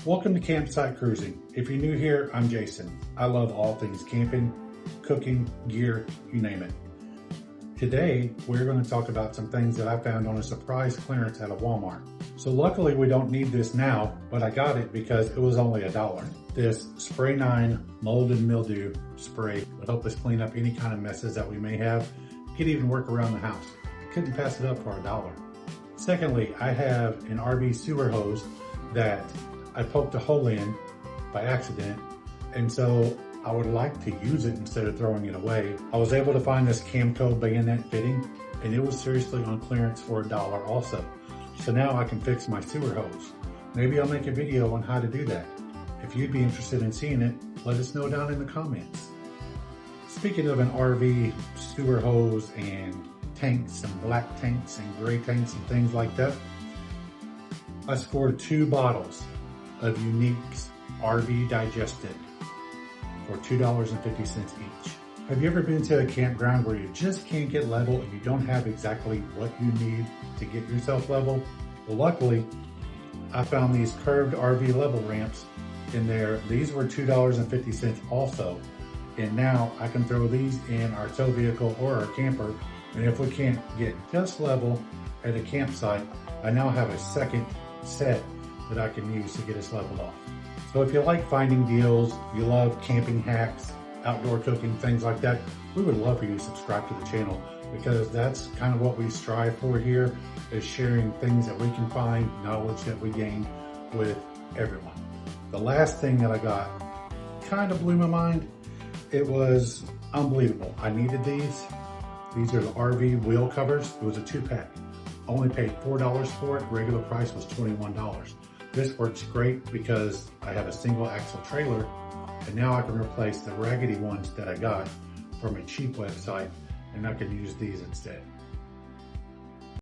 Welcome to Campsite Cruising. If you're new here, I'm Jason. I love all things camping, cooking, gear, you name it. Today, we're going to talk about some things that I found on a surprise clearance at a Walmart. So luckily we don't need this now, but I got it because it was only $1. This Spray 9 Mold and Mildew spray will help us clean up any kind of messes that we may have. Could even work around the house. Couldn't pass it up for $1. Secondly, I have an RV sewer hose that I poked a hole in by accident, and so I would like to use it instead of throwing it away. I was able to find this Camco bayonet fitting, and it was seriously on clearance for $1 also. So now I can fix my sewer hose. Maybe I'll make a video on how to do that. If you'd be interested in seeing it, let us know down in the comments. Speaking of an RV sewer hose and tanks and black tanks and gray tanks and things like that, I scored 2 bottles of Unique's RV Digested for $2.50 each. Have you ever been to a campground where you just can't get level and you don't have exactly what you need to get yourself level? Well, luckily, I found these curved RV level ramps in there. These were $2.50 also. And now I can throw these in our tow vehicle or our camper. And if we can't get just level at a campsite, I now have a second set that I can use to get us leveled off. So if you like finding deals, you love camping hacks, outdoor cooking, things like that, we would love for you to subscribe to the channel, because that's kind of what we strive for here, is sharing things that we can find, knowledge that we gain with everyone. The last thing that I got kind of blew my mind. It was unbelievable. I needed these. These are the RV wheel covers. It was a 2-pack. Only paid $4 for it. Regular price was $21. This works great because I have a single axle trailer, and now I can replace the raggedy ones that I got from a cheap website, and I can use these instead.